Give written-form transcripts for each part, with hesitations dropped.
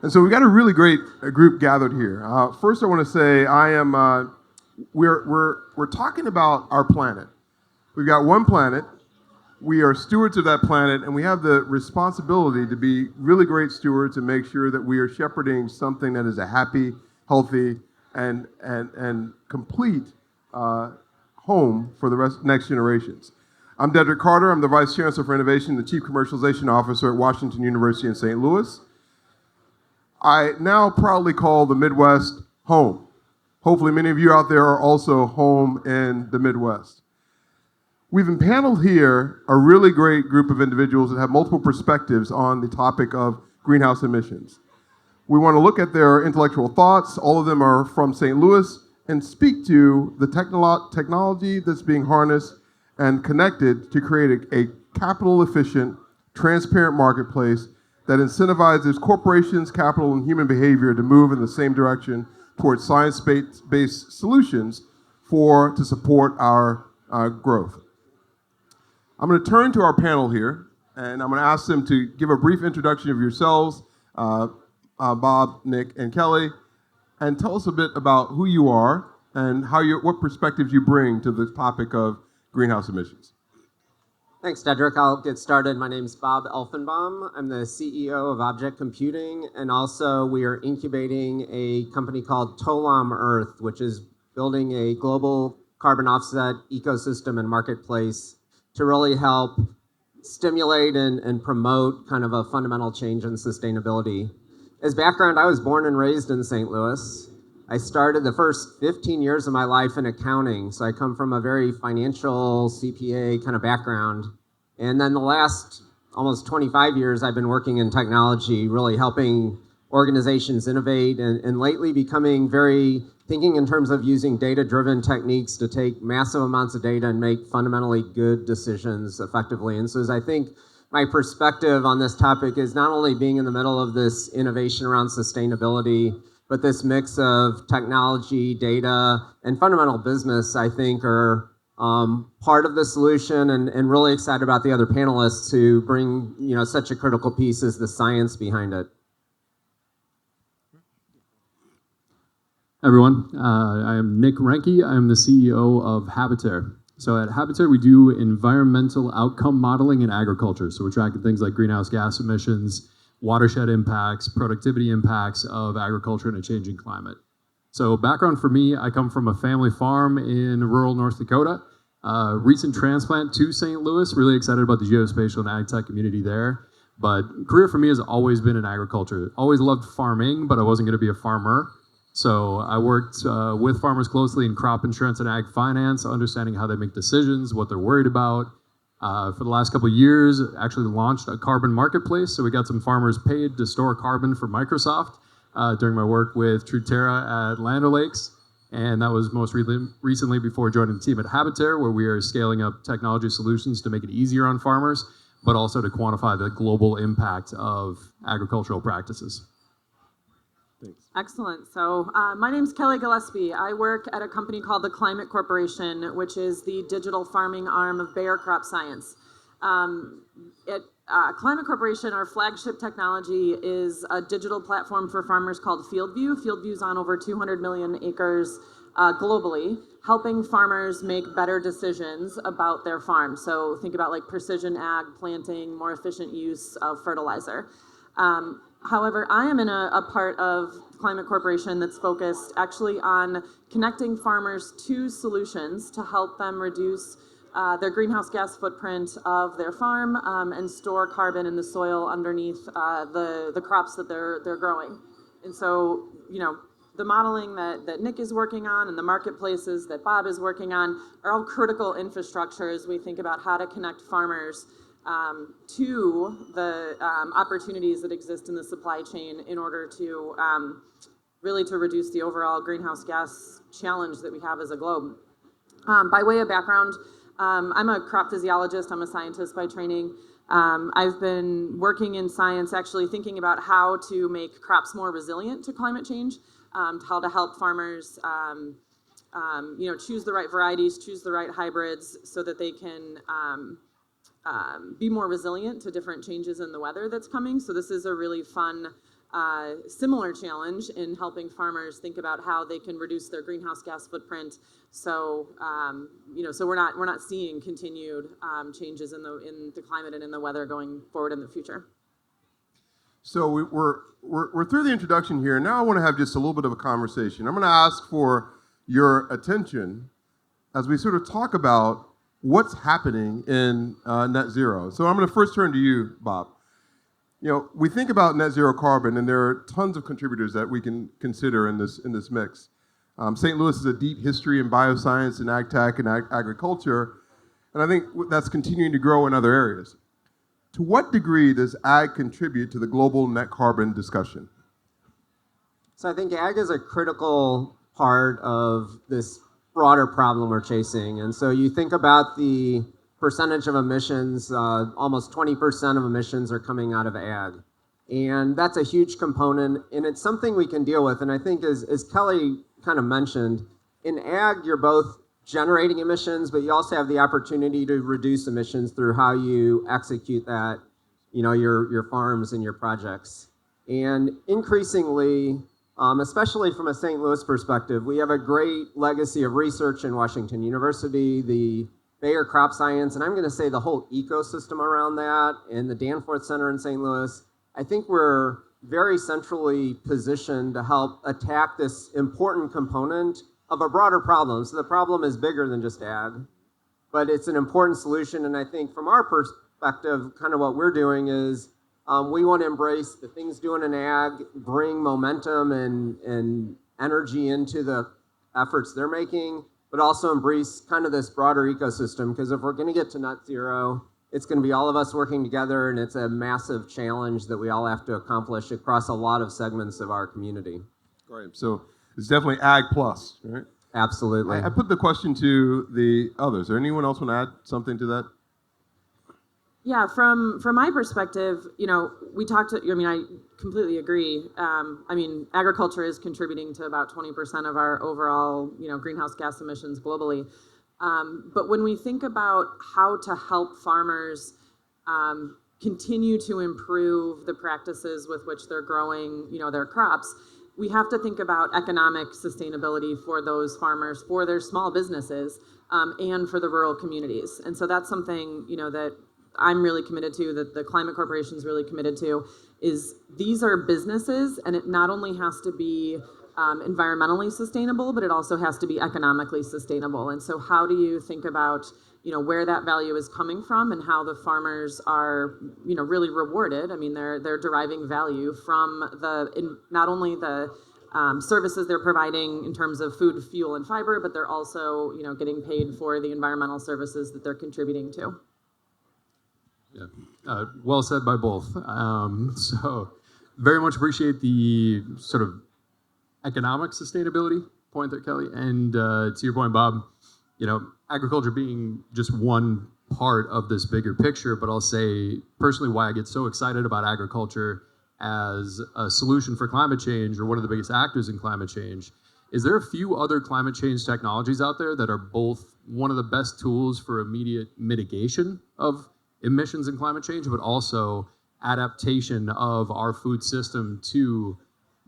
And so we got a really great group gathered here. First, I want to say we're talking about our planet. We've got one planet. We are stewards of that planet, and we have the responsibility to be really great stewards and make sure that we are shepherding something that is a happy, healthy, and complete home for the next generations. I'm Dedric Carter. I'm the Vice Chancellor for Innovation, the Chief Commercialization Officer at Washington University in St. Louis. I now proudly call the Midwest home. Hopefully many of you out there are also home in the Midwest. We've empaneled here a really great group of individuals that have multiple perspectives on the topic of greenhouse emissions. We want to look at their intellectual thoughts. All of them are from St. Louis and speak to the technology that's being harnessed and connected to create a capital-efficient, transparent marketplace that incentivizes corporations, capital, and human behavior to move in the same direction towards science-based solutions to support our growth. I'm going to turn to our panel here, and I'm going to ask them to give a brief introduction of yourselves, Bob, Nick, and Kelly, and tell us a bit about who you are and what perspectives you bring to the topic of greenhouse emissions. Thanks, Dedric. I'll get started. My name's Bob Elfanbaum. I'm the CEO of Object Computing, and also we are incubating a company called Tolam Earth, which is building a global carbon offset ecosystem and marketplace to really help stimulate and promote kind of a fundamental change in sustainability. As background, I was born and raised in St. Louis. I started the first 15 years of my life in accounting, so I come from a very financial CPA kind of background. And then the last almost 25 years, I've been working in technology, really helping organizations innovate, and lately thinking in terms of using data-driven techniques to take massive amounts of data and make fundamentally good decisions effectively. And so as I think my perspective on this topic is not only being in the middle of this innovation around sustainability, but this mix of technology, data, and fundamental business, I think, are part of the solution, and really excited about the other panelists to bring such a critical piece as the science behind it. Everyone, I am Nick Reinke. I'm the CEO of HabiTerre. So at HabiTerre, we do environmental outcome modeling in agriculture. So we're tracking things like greenhouse gas emissions, watershed impacts, productivity impacts of agriculture in a changing climate. So background for me, I come from a family farm in rural North Dakota. Recent transplant to St. Louis, really excited about the geospatial and ag tech community there. But career for me has always been in agriculture. Always loved farming, but I wasn't going to be a farmer. So I worked with farmers closely in crop insurance and ag finance, understanding how they make decisions, what they're worried about. For the last couple of years, actually launched a carbon marketplace. So we got some farmers paid to store carbon for Microsoft during my work with Truterra at Land O'Lakes. And that was most recently before joining the team at HabiTerre, where we are scaling up technology solutions to make it easier on farmers, but also to quantify the global impact of agricultural practices. Thanks. Excellent. So my name's Kelly Gillespie. I work at a company called the Climate Corporation, which is the digital farming arm of Bayer Crop Science. At Climate Corporation, our flagship technology is a digital platform for farmers called FieldView. FieldView's on over 200 million acres globally, helping farmers make better decisions about their farm. So think about like precision ag, planting, more efficient use of fertilizer. However, I am in a part of Climate Corporation that's focused actually on connecting farmers to solutions to help them reduce their greenhouse gas footprint of their farm and store carbon in the soil underneath the crops that they're growing. And so, the modeling that Nick is working on and the marketplaces that Bob is working on are all critical infrastructure as we think about how to connect farmers to the opportunities that exist in the supply chain in order to really to reduce the overall greenhouse gas challenge that we have as a globe. By way of background, I'm a crop physiologist. I'm a scientist by training. I've been working in science, actually thinking about how to make crops more resilient to climate change, how to help farmers choose the right varieties, choose the right hybrids so that they can be more resilient to different changes in the weather that's coming. So this is a really fun similar challenge in helping farmers think about how they can reduce their greenhouse gas footprint. So, so we're not seeing continued changes in the climate and in the weather going forward in the future. So we're through the introduction here. Now I want to have just a little bit of a conversation. I'm going to ask for your attention as we sort of talk about what's happening in net zero. So I'm going to first turn to you, Bob. We think about net zero carbon, and there are tons of contributors that we can consider in this mix. St. Louis has a deep history in bioscience and ag tech and agriculture, and I think that's continuing to grow in other areas. To what degree does ag contribute to the global net carbon discussion? So I think ag is a critical part of this broader problem we're chasing. And so you think about the percentage of emissions, almost 20% of emissions are coming out of ag. And that's a huge component, and it's something we can deal with. And I think as Kelly kind of mentioned, in ag, you're both generating emissions, but you also have the opportunity to reduce emissions through how you execute that, your farms and your projects. And increasingly, especially from a St. Louis perspective, we have a great legacy of research in Washington University, the Bayer Crop Science, and I'm going to say the whole ecosystem around that, and the Danforth Center in St. Louis. I think we're very centrally positioned to help attack this important component of a broader problem. So the problem is bigger than just ag, but it's an important solution. And I think from our perspective, kind of what we're doing is we want to embrace the things doing in ag, bring momentum and energy into the efforts they're making, but also embrace kind of this broader ecosystem. Because if we're going to get to net zero, it's going to be all of us working together, and it's a massive challenge that we all have to accomplish across a lot of segments of our community. Great. So it's definitely ag plus, right? Absolutely. I put the question to the others. Or anyone else want to add something to that? Yeah, from my perspective, we talked. I completely agree. Agriculture is contributing to about 20% of our overall, greenhouse gas emissions globally. But when we think about how to help farmers continue to improve the practices with which they're growing, their crops, we have to think about economic sustainability for those farmers, for their small businesses, and for the rural communities. And so that's something, that I'm really committed to, that the Climate Corporation is really committed to, is these are businesses, and it not only has to be environmentally sustainable, but it also has to be economically sustainable. And so how do you think about, where that value is coming from and how the farmers are, really rewarded? I mean, they're deriving value from not only the services they're providing in terms of food, fuel, and fiber, but they're also, getting paid for the environmental services that they're contributing to. Yeah, well said by both. So very much appreciate the sort of economic sustainability point there, Kelly. And to your point, Bob, agriculture being just one part of this bigger picture, but I'll say personally why I get so excited about agriculture as a solution for climate change, or one of the biggest actors in climate change, is there a few other climate change technologies out there that are both one of the best tools for immediate mitigation of emissions and climate change, but also adaptation of our food system to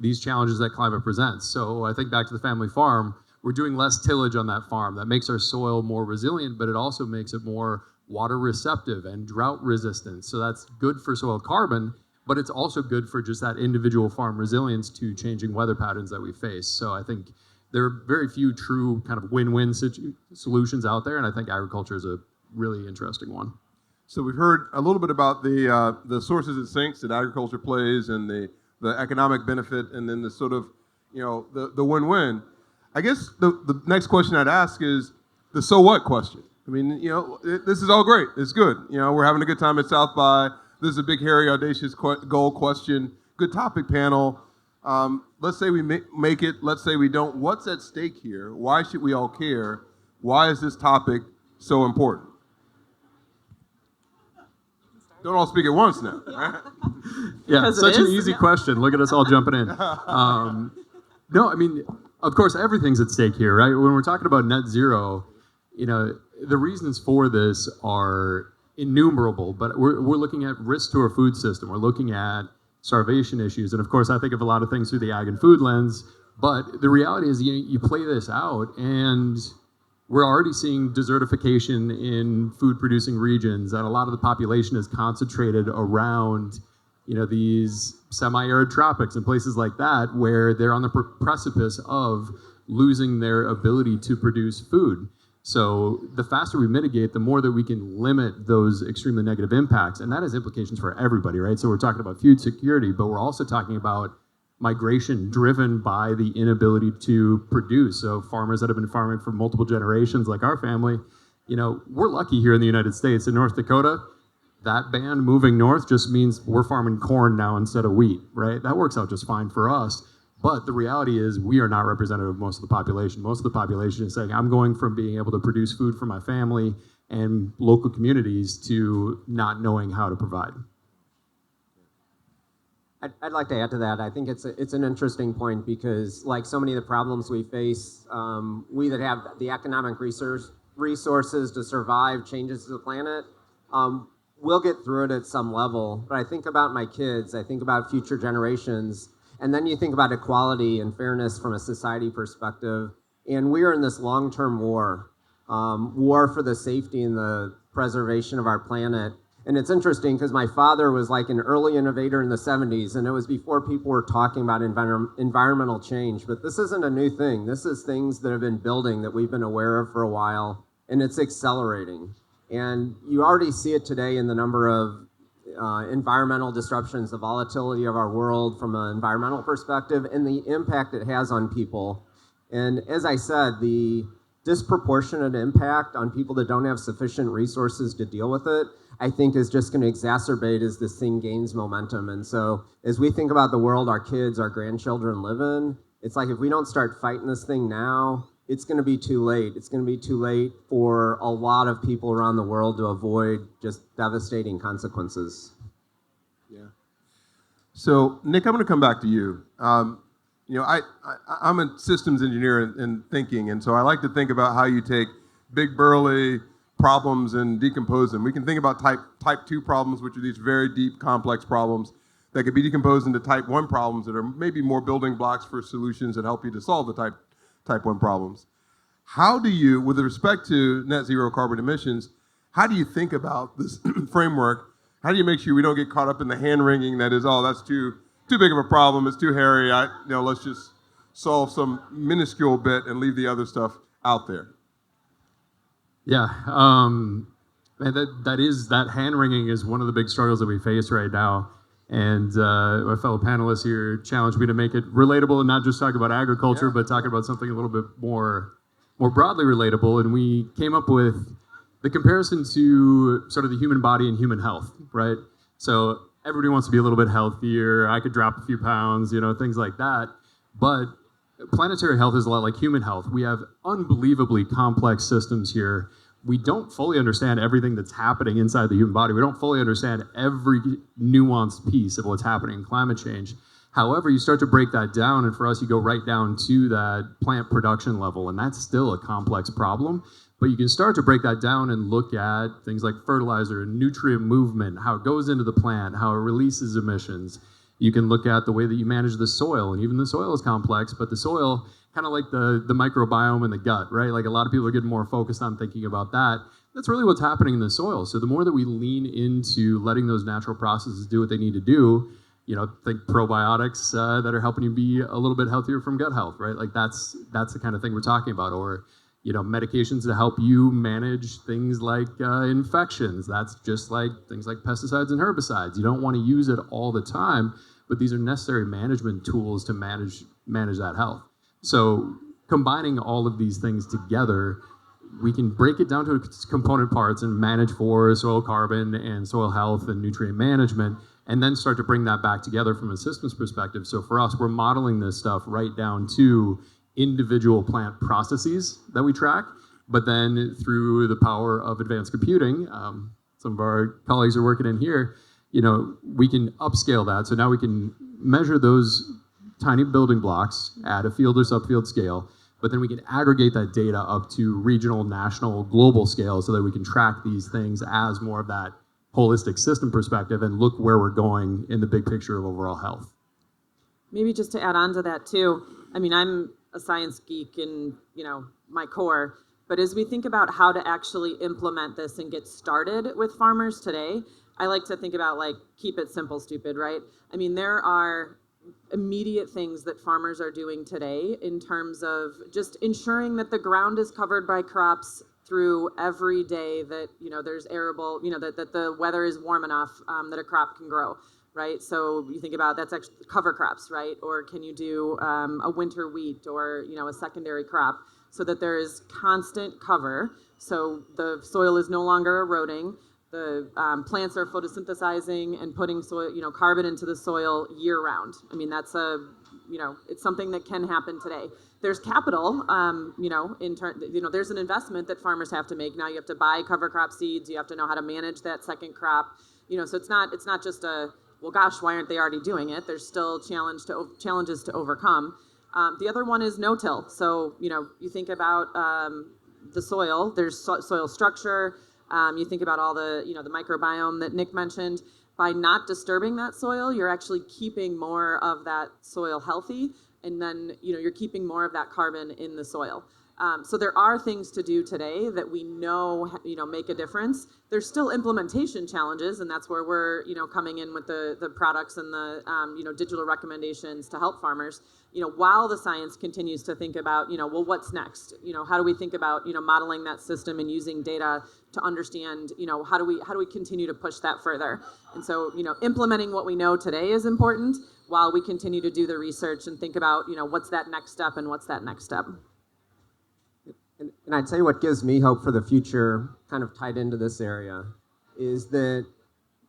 these challenges that climate presents. So I think back to the family farm, we're doing less tillage on that farm. That makes our soil more resilient, but it also makes it more water receptive and drought resistant. So that's good for soil carbon, but it's also good for just that individual farm resilience to changing weather patterns that we face. So I think there are very few true kind of win-win solutions out there, and I think agriculture is a really interesting one. So we've heard a little bit about the sources it sinks that agriculture plays, and the economic benefit, and then the sort of, the win-win. I guess the next question I'd ask is the so what question. I mean, this is all great. It's good. We're having a good time at South by. This is a big, hairy, audacious goal question. Good topic panel. Let's say we make it. Let's say we don't. What's at stake here? Why should we all care? Why is this topic so important? Don't all speak at once now. Right? Yeah, such an easy question. Look at us all jumping in. No, I mean, of course, everything's at stake here, right? When we're talking about net zero, the reasons for this are innumerable, but we're looking at risk to our food system. We're looking at starvation issues. And of course, I think of a lot of things through the ag and food lens, but the reality is you play this out and we're already seeing desertification in food producing regions, and a lot of the population is concentrated around these semi-arid tropics and places like that where they're on the precipice of losing their ability to produce food. So the faster we mitigate, the more that we can limit those extremely negative impacts. And that has implications for everybody, right? So we're talking about food security, but we're also talking about migration driven by the inability to produce. So farmers that have been farming for multiple generations, like our family, we're lucky here in the United States. In North Dakota, that band moving north just means we're farming corn now instead of wheat, right? That works out just fine for us. But the reality is we are not representative of most of the population. Most of the population is saying, I'm going from being able to produce food for my family and local communities to not knowing how to provide. I'd like to add to that. I think it's an interesting point because, like so many of the problems we face, we that have the economic resources to survive changes to the planet, we'll get through it at some level. But I think about my kids, I think about future generations, and then you think about equality and fairness from a society perspective. And we are in this long-term war for the safety and the preservation of our planet. And it's interesting because my father was like an early innovator in the 70s, and it was before people were talking about environmental change. But this isn't a new thing. This is things that have been building that we've been aware of for a while, and it's accelerating. And you already see it today in the number of environmental disruptions, the volatility of our world from an environmental perspective, and the impact it has on people. And as I said, the disproportionate impact on people that don't have sufficient resources to deal with it, I think is just going to exacerbate as this thing gains momentum. And so as we think about the world our kids, our grandchildren live in, it's like if we don't start fighting this thing now, it's going to be too late. It's going to be too late for a lot of people around the world to avoid just devastating consequences. Yeah. So, Nick, I'm going to come back to you. I'm a systems engineer in thinking, and so I like to think about how you take big, burly problems and decompose them. We can think about type 2 problems, which are these very deep, complex problems that could be decomposed into type 1 problems that are maybe more building blocks for solutions that help you to solve the type 1 problems. How do you, with respect to net zero carbon emissions, how do you think about this framework? How do you make sure we don't get caught up in the hand-wringing that is, that's too big of a problem, it's too hairy, let's just solve some minuscule bit and leave the other stuff out there? Yeah, and that hand-wringing is one of the big struggles that we face right now. And my fellow panelists here challenged me to make it relatable and not just talk about agriculture, but talk about something a little bit more broadly relatable. And we came up with the comparison to sort of the human body and human health, right? So everybody wants to be a little bit healthier. I could drop a few pounds, things like that. But planetary health is a lot like human health. We have unbelievably complex systems here. We don't fully understand everything that's happening inside the human body. We don't fully understand every nuanced piece of what's happening in climate change. However, you start to break that down, and for us, you go right down to that plant production level, and that's still a complex problem. But you can start to break that down and look at things like fertilizer and nutrient movement, how it goes into the plant, how it releases emissions. You can look at the way that you manage the soil, and even the soil is complex, but the soil, kind of like the microbiome in the gut, right? Like a lot of people are getting more focused on thinking about that. That's really what's happening in the soil. So the more that we lean into letting those natural processes do what they need to do, think probiotics that are helping you be a little bit healthier from gut health, right? Like that's the kind of thing we're talking about. Or, medications to help you manage things like infections. That's just like things like pesticides and herbicides. You don't want to use it all the time, but these are necessary management tools to manage that health. So combining all of these things together, we can break it down to its component parts and manage for soil carbon and soil health and nutrient management, and then start to bring that back together from a systems perspective. So for us, we're modeling this stuff right down to individual plant processes that we track, but then through the power of advanced computing, some of our colleagues are working in here, we can upscale that. So now we can measure those tiny building blocks at a field or subfield scale, but then we can aggregate that data up to regional, national, global scale so that we can track these things as more of that holistic system perspective and look where we're going in the big picture of overall health. Maybe just to add on to that too, I mean, I'm a science geek in, my core, but as we think about how to actually implement this and get started with farmers today, I like to think about like, keep it simple, stupid, right? I mean, there are immediate things that farmers are doing today in terms of just ensuring that the ground is covered by crops through every day that, there's arable, that the weather is warm enough that a crop can grow, right? So you think about that's actually cover crops, right? Or can you do a winter wheat or, a secondary crop so that there is constant cover so the soil is no longer eroding. The plants are photosynthesizing and putting soil, carbon into the soil year round. I mean, that's it's something that can happen today. There's capital, there's an investment that farmers have to make. Now you have to buy cover crop seeds. You have to know how to manage that second crop. So it's not just well, gosh, why aren't they already doing it? There's still challenges to overcome. The other one is no-till. So, you think about the soil. There's soil structure. You think about all the, the microbiome that Nick mentioned. By not disturbing that soil, you're actually keeping more of that soil healthy, and then, you're keeping more of that carbon in the soil. So there are things to do today that we know, make a difference. There's still implementation challenges, and that's where we're, coming in with the products and the, digital recommendations to help farmers, while the science continues to think about, well, what's next? How do we think about, modeling that system and using data to understand, how do we continue to push that further? And so, implementing what we know today is important while we continue to do the research and think about, what's that next step and what's that next step. And I'd say what gives me hope for the future, kind of tied into this area, is that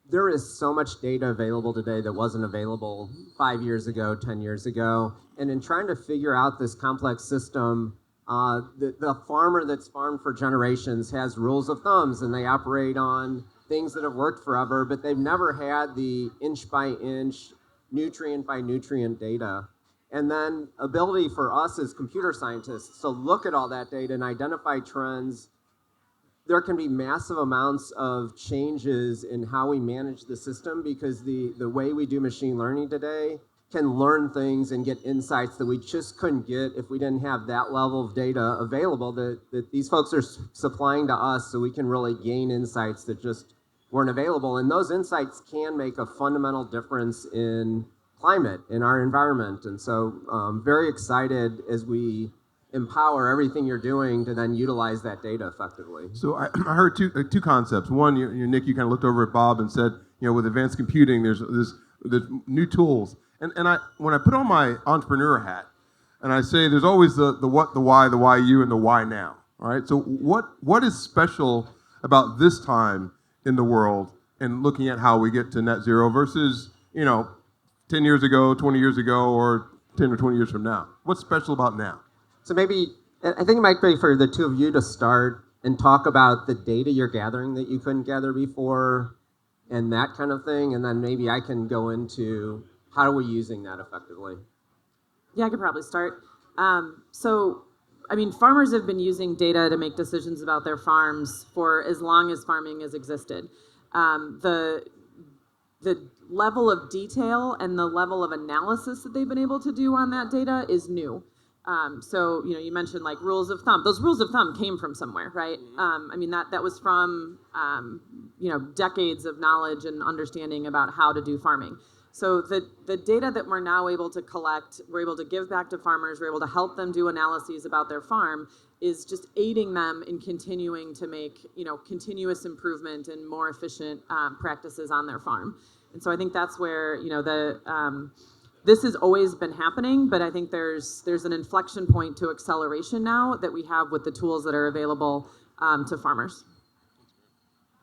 there is so much data available today that wasn't available 5 years ago, 10 years ago. And in trying to figure out this complex system, the farmer that's farmed for generations has rules of thumbs, and they operate on things that have worked forever, but they've never had the inch by inch, nutrient by nutrient data. And then ability for us as computer scientists to look at all that data and identify trends. There can be massive amounts of changes in how we manage the system because the way we do machine learning today can learn things and get insights that we just couldn't get if we didn't have that level of data available that these folks are supplying to us, so we can really gain insights that just weren't available. And those insights can make a fundamental difference in climate, in our environment. And so very excited as we empower everything you're doing to then utilize that data effectively. So I heard two concepts. One, Nick, you kind of looked over at Bob and said, with advanced computing, there's new tools. And when I put on my entrepreneur hat, and I say there's always the what, the why you, and the why now. All right. So what is special about this time in the world and looking at how we get to net zero versus 10 years ago, 20 years ago, or 10 or 20 years from now? What's special about now? So maybe, I think it might be for the two of you to start and talk about the data you're gathering that you couldn't gather before and that kind of thing. And then maybe I can go into how are we using that effectively? Yeah, I could probably start. Farmers have been using data to make decisions about their farms for as long as farming has existed. The level of detail and the level of analysis that they've been able to do on that data is new. You mentioned like rules of thumb. Those rules of thumb came from somewhere, right? That was from, decades of knowledge and understanding about how to do farming. So the data that we're now able to collect, we're able to give back to farmers, we're able to help them do analyses about their farm, is just aiding them in continuing to make, continuous improvement and more efficient practices on their farm. And so I think that's where, this has always been happening, but I think there's an inflection point to acceleration now that we have with the tools that are available to farmers.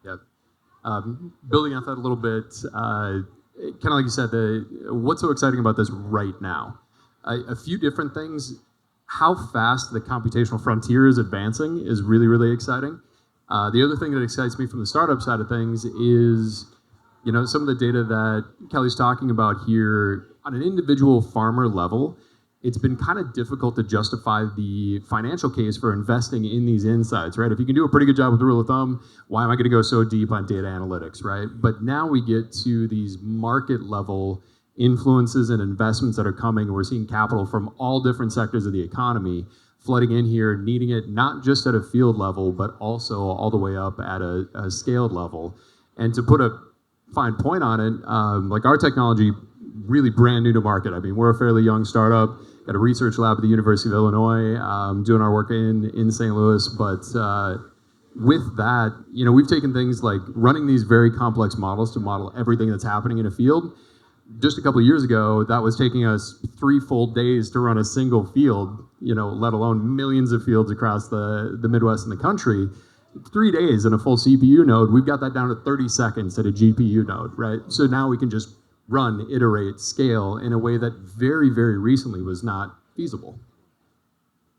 Yeah. Building off that a little bit, kind of like you said, what's so exciting about this right now? A few different things. How fast the computational frontier is advancing is really, really exciting. The other thing that excites me from the startup side of things is, some of the data that Kelly's talking about here on an individual farmer level, it's been kind of difficult to justify the financial case for investing in these insights, right? If you can do a pretty good job with the rule of thumb, why am I going to go so deep on data analytics, right? But now we get to these market level influences and investments that are coming, and we're seeing capital from all different sectors of the economy flooding in here, needing it not just at a field level, but also all the way up at a scaled level. And to put a fine point on it, like our technology, really brand new to market. I mean, we're a fairly young startup, got a research lab at the University of Illinois, doing our work in St. Louis. But with that, you know, we've taken things like running these very complex models to model everything that's happening in a field. Just a couple of years ago, that was taking us 3 full days to run a single field, you know, let alone millions of fields across the Midwest and the country. 3 days in a full CPU node, we've got that down to 30 seconds at a GPU node, right? So now we can just run, iterate, scale in a way that very, very recently was not feasible.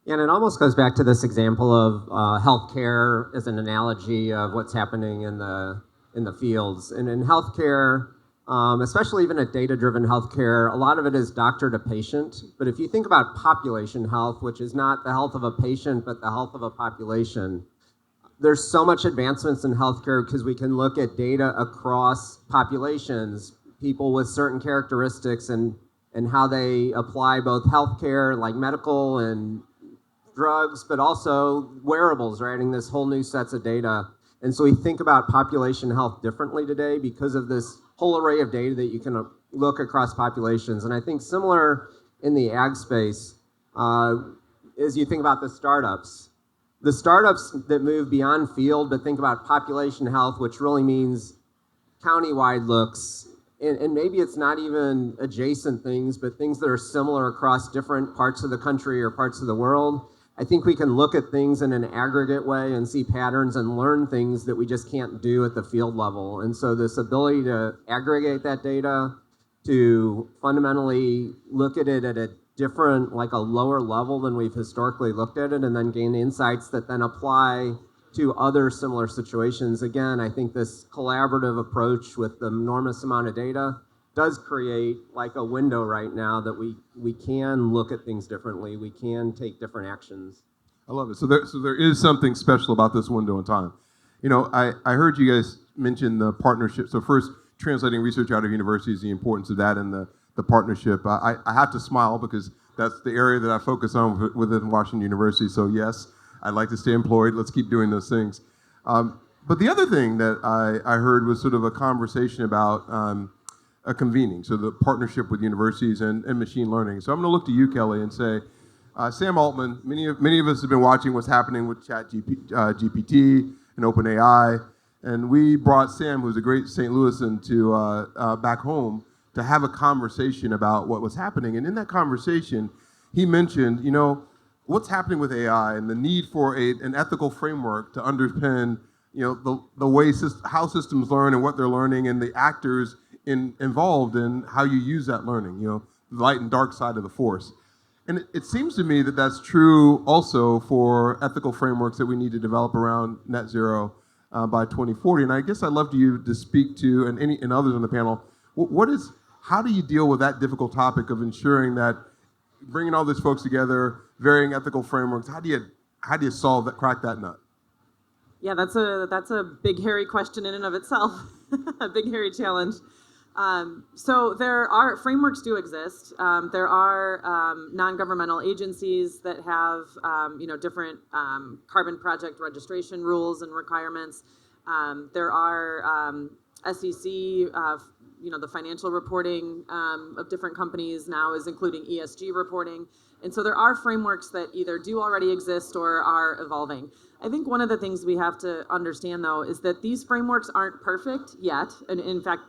And it almost goes back to this example of healthcare as an analogy of what's happening in the fields. And in healthcare, especially even at data-driven healthcare, a lot of it is doctor to patient. But if you think about population health, which is not the health of a patient, but the health of a population, there's so much advancements in healthcare because we can look at data across populations, people with certain characteristics and how they apply both healthcare, like medical and drugs, but also wearables, right? And this whole new sets of data. And so we think about population health differently today because of this whole array of data that you can look across populations. And I think similar in the ag space, as you think about the startups that move beyond field, but think about population health, which really means countywide looks, and maybe it's not even adjacent things, but things that are similar across different parts of the country or parts of the world. I think we can look at things in an aggregate way and see patterns and learn things that we just can't do at the field level. And so this ability to aggregate that data, to fundamentally look at it at a different, like a lower level than we've historically looked at it, and then gain insights that then apply to other similar situations. Again, I think this collaborative approach with the enormous amount of data does create like a window right now that we can look at things differently. We can take different actions. I love it. So there is something special about this window in time. You know, I heard you guys mention the partnership. So first, translating research out of universities, the importance of that and the partnership. I have to smile because that's the area that I focus on within Washington University. So yes, I'd like to stay employed. Let's keep doing those things. But the other thing that I heard was sort of a conversation about a convening, so the partnership with universities and machine learning. So I'm going to look to you, Kelly, and say, Sam Altman, many of us have been watching what's happening with GPT and OpenAI, and we brought Sam, who's a great St. Louisan, to back home to have a conversation about what was happening. And in that conversation, he mentioned, you know, what's happening with AI and the need for an ethical framework to underpin, you know, the way how systems learn and what they're learning, and the actors involved in how you use that learning, you know, the light and dark side of the force. And it seems to me that that's true also for ethical frameworks that we need to develop around net zero by 2040. And I guess I'd love you to speak to, and others on the panel, how do you deal with that difficult topic of ensuring that bringing all these folks together, varying ethical frameworks, how do you solve that, crack that nut? Yeah, that's a big, hairy question in and of itself, a big, hairy challenge. So frameworks do exist. There are non-governmental agencies that have different carbon project registration rules and requirements. There are SEC, the financial reporting of different companies now is including ESG reporting. And so there are frameworks that either do already exist or are evolving. I think one of the things we have to understand, though, is that these frameworks aren't perfect yet, and in fact,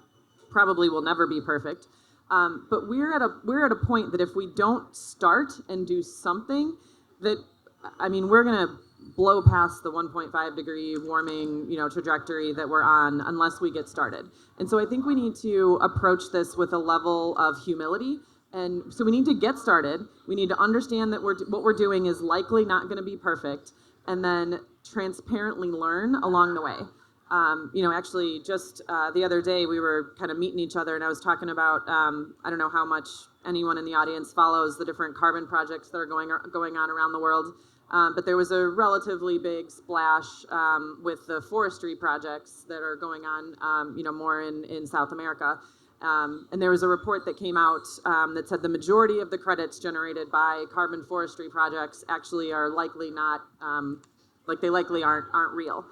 probably will never be perfect. But we're at a point that if we don't start and do something, we're going to blow past the 1.5 degree warming, trajectory that we're on unless we get started. And so I think we need to approach this with a level of humility. And so we need to get started. We need to understand that what we're doing is likely not going to be perfect, and then transparently learn along the way. Actually, just the other day, we were kind of meeting each other, and I was talking about, I don't know how much anyone in the audience follows the different carbon projects that are going on around the world, but there was a relatively big splash with the forestry projects that are going on, more in South America. And there was a report that came out that said the majority of the credits generated by carbon forestry projects actually are likely not, they likely aren't real.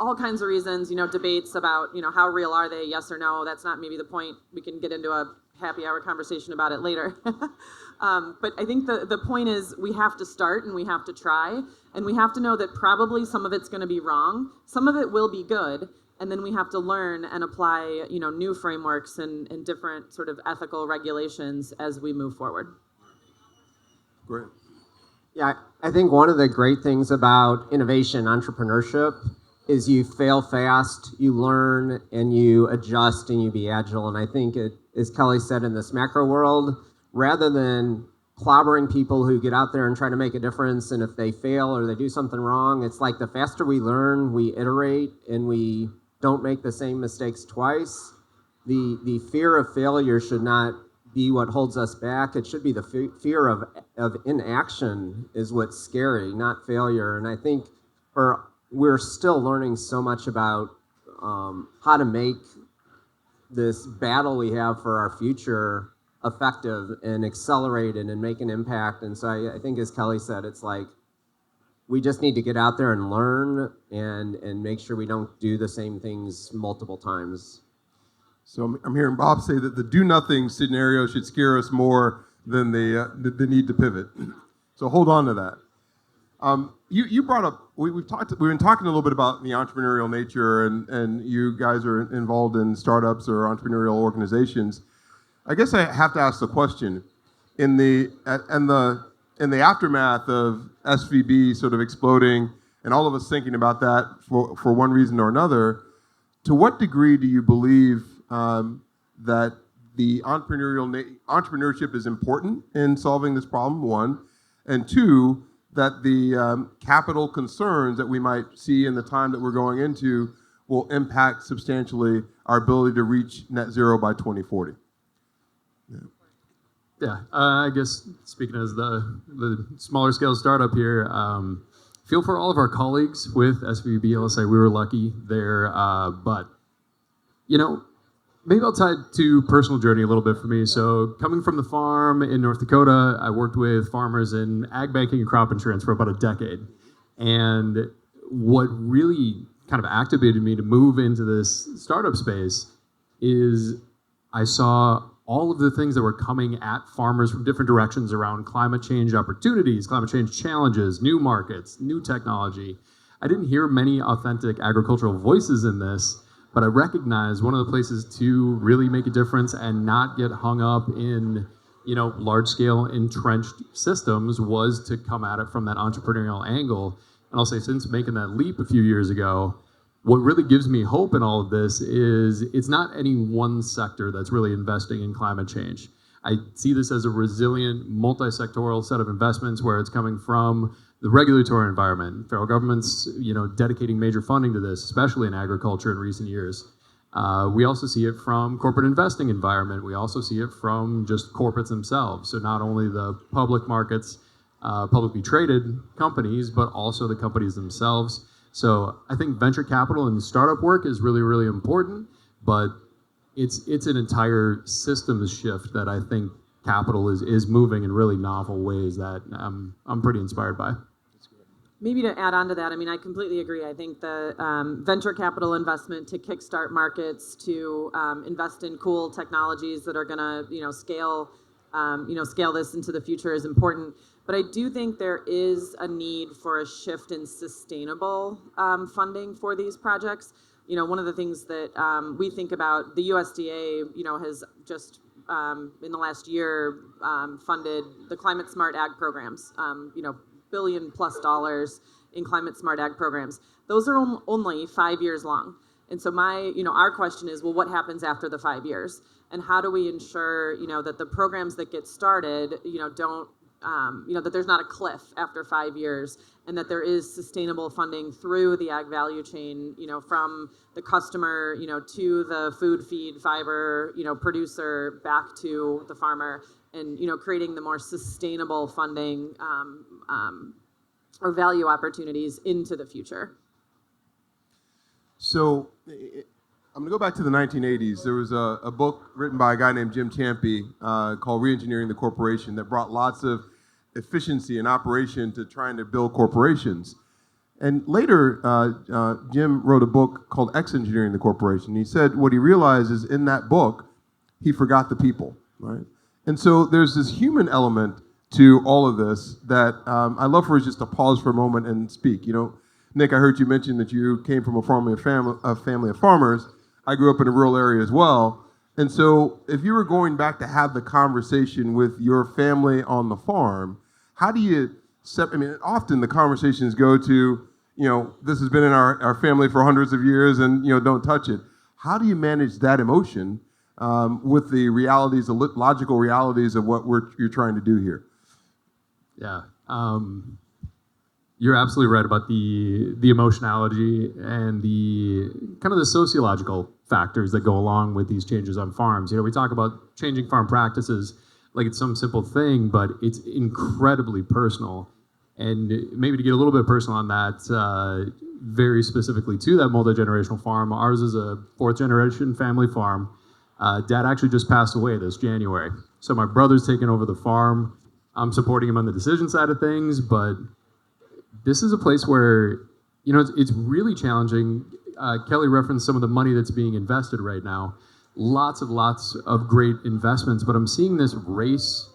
All kinds of reasons, debates about, how real are they, yes or no. That's not maybe the point. We can get into a happy hour conversation about it later. But I think the point is we have to start and we have to try, and we have to know that probably some of it's going to be wrong. Some of it will be good, and then we have to learn and apply, new frameworks and different sort of ethical regulations as we move forward. Great. Yeah, I think one of the great things about innovation, entrepreneurship, is you fail fast, you learn, and you adjust, and you be agile. And I think, as Kelly said, in this macro world, rather than clobbering people who get out there and try to make a difference, and if they fail or they do something wrong, it's like the faster we learn, we iterate, and we don't make the same mistakes twice. The fear of failure should not be what holds us back. It should be the fear of inaction is what's scary, not failure. And I think we're still learning so much about how to make this battle we have for our future effective and accelerated and make an impact. And so I think, as Kelly said, it's like we just need to get out there and learn and make sure we don't do the same things multiple times. So I'm hearing Bob say that the do-nothing scenario should scare us more than the need to pivot. So hold on to that. You brought up, we've been talking a little bit about the entrepreneurial nature, and you guys are involved in startups or entrepreneurial organizations. I guess I have to ask the question, in the aftermath of SVB sort of exploding, and all of us thinking about that for one reason or another, to what degree do you believe that the entrepreneurship is important in solving this problem, one, and two, that the capital concerns that we might see in the time that we're going into will impact substantially our ability to reach net zero by 2040? Yeah, I guess speaking as the smaller scale startup here, feel for all of our colleagues with SVB, LSI. We were lucky there, but maybe I'll tie it to personal journey a little bit for me. So coming from the farm in North Dakota, I worked with farmers in ag banking and crop insurance for about a decade. And what really kind of activated me to move into this startup space is I saw all of the things that were coming at farmers from different directions around climate change opportunities, climate change challenges, new markets, new technology. I didn't hear many authentic agricultural voices in this, but I recognized one of the places to really make a difference and not get hung up in, large-scale entrenched systems was to come at it from that entrepreneurial angle. And I'll say, since making that leap a few years ago, what really gives me hope in all of this is it's not any one sector that's really investing in climate change. I see this as a resilient, multi-sectoral set of investments where it's coming from the regulatory environment. Federal government's, dedicating major funding to this, especially in agriculture in recent years. We also see it from corporate investing environment. We also see it from just corporates themselves. So not only the public markets, publicly traded companies, but also the companies themselves. So I think venture capital and startup work is really, really important, but it's an entire systems shift that I think capital is moving in really novel ways that I'm pretty inspired by. Maybe to add on to that, I completely agree. I think the venture capital investment to kickstart markets, to invest in cool technologies that are going to, scale this into the future is important. But I do think there is a need for a shift in sustainable funding for these projects. One of the things that we think about, the USDA, has just in the last year funded the climate smart ag programs. $1 billion+ in climate smart ag programs. Those are only 5 years long. And so our question is, well, what happens after the 5 years? And how do we ensure, that the programs that get started, don't that there's not a cliff after 5 years, and that there is sustainable funding through the ag value chain, from the customer, to the food, feed, fiber, producer back to the farmer, and, creating the more sustainable funding or value opportunities into the future. So I'm going to go back to the 1980s. There was a book written by a guy named Jim Champy called Reengineering the Corporation that brought lots of efficiency and operation to trying to build corporations. And later, Jim wrote a book called Engineering the Corporation. He said what he realized is in that book, he forgot the people, right? And so there's this human element to all of this that I'd love for us just to pause for a moment and speak. Nick, I heard you mention that you came from a family of farmers. I grew up in a rural area as well. And so if you were going back to have the conversation with your family on the farm, how do you often the conversations go to, this has been in our family for hundreds of years and, don't touch it. How do you manage that emotion with the realities, the logical realities of what you're trying to do here? Yeah. You're absolutely right about the emotionality and the kind of the sociological factors that go along with these changes on farms. We talk about changing farm practices like it's some simple thing, but it's incredibly personal. And maybe to get a little bit personal on that, very specifically to that multi-generational farm, ours is a 4th generation family farm. Dad actually just passed away this January. So my brother's taken over the farm. I'm supporting him on the decision side of things, but this is a place where, it's really challenging. Kelly referenced some of the money that's being invested right now. Lots of great investments, but I'm seeing this race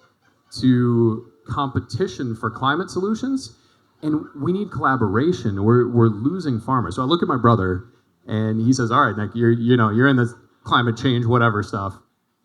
to competition for climate solutions, and we need collaboration. We're losing farmers. So I look at my brother, and he says, "All right, Nick, you're in this climate change, whatever stuff.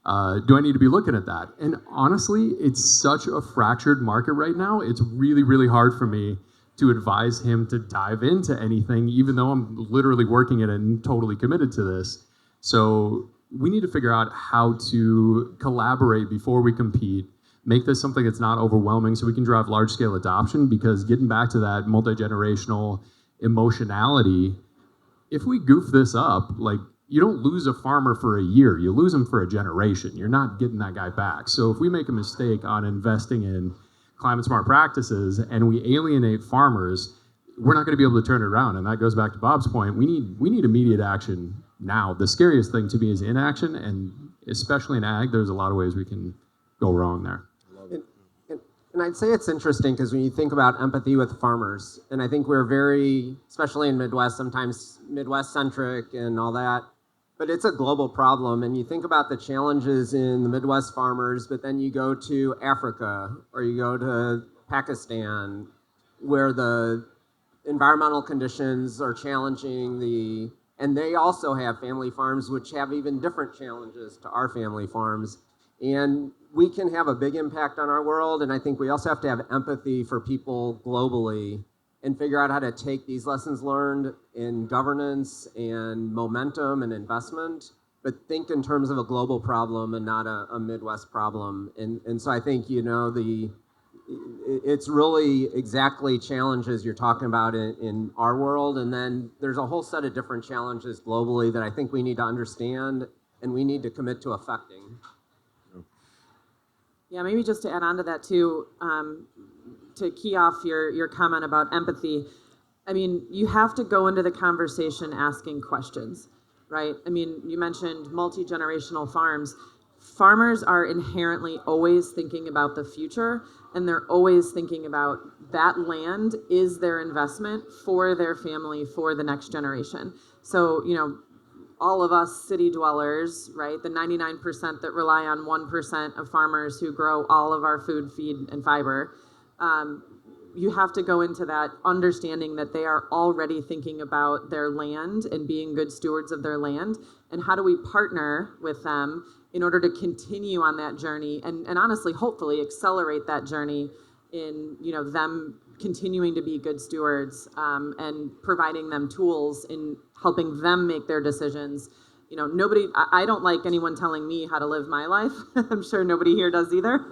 Do I need to be looking at that?" And honestly, it's such a fractured market right now. It's really, really hard for me to advise him to dive into anything, even though I'm literally working it and totally committed to this. So we need to figure out how to collaborate before we compete, make this something that's not overwhelming so we can drive large-scale adoption, because getting back to that multi-generational emotionality, if we goof this up, you don't lose a farmer for a year, you lose him for a generation. You're not getting that guy back. So if we make a mistake on investing in climate smart practices and we alienate farmers, we're not going to be able to turn it around. And that goes back to Bob's point. We need immediate action now. The scariest thing to me is inaction, and especially in ag, there's a lot of ways we can go wrong there. And I'd say it's interesting because when you think about empathy with farmers, and I think we're very, especially in Midwest, sometimes Midwest-centric and all that, but it's a global problem. And you think about the challenges in the Midwest farmers, but then you go to Africa or you go to Pakistan, where the environmental conditions are challenging and they also have family farms, which have even different challenges to our family farms. And we can have a big impact on our world, and I think we also have to have empathy for people globally and figure out how to take these lessons learned in governance and momentum and investment, but think in terms of a global problem and not a Midwest problem. And so I think, it's really exactly challenges you're talking about in our world, and then there's a whole set of different challenges globally that I think we need to understand and we need to commit to affecting. Yeah, maybe just to add on to that too, to key off your comment about empathy. You have to go into the conversation asking questions, right? You mentioned multi-generational farms. Farmers are inherently always thinking about the future, and they're always thinking about that land is their investment for their family, for the next generation. So, all of us city dwellers, right, the 99% that rely on 1% of farmers who grow all of our food, feed, and fiber, you have to go into that understanding that they are already thinking about their land and being good stewards of their land, and how do we partner with them in order to continue on that journey and honestly, hopefully accelerate that journey in them continuing to be good stewards and providing them tools in helping them make their decisions. I don't like anyone telling me how to live my life. I'm sure nobody here does either.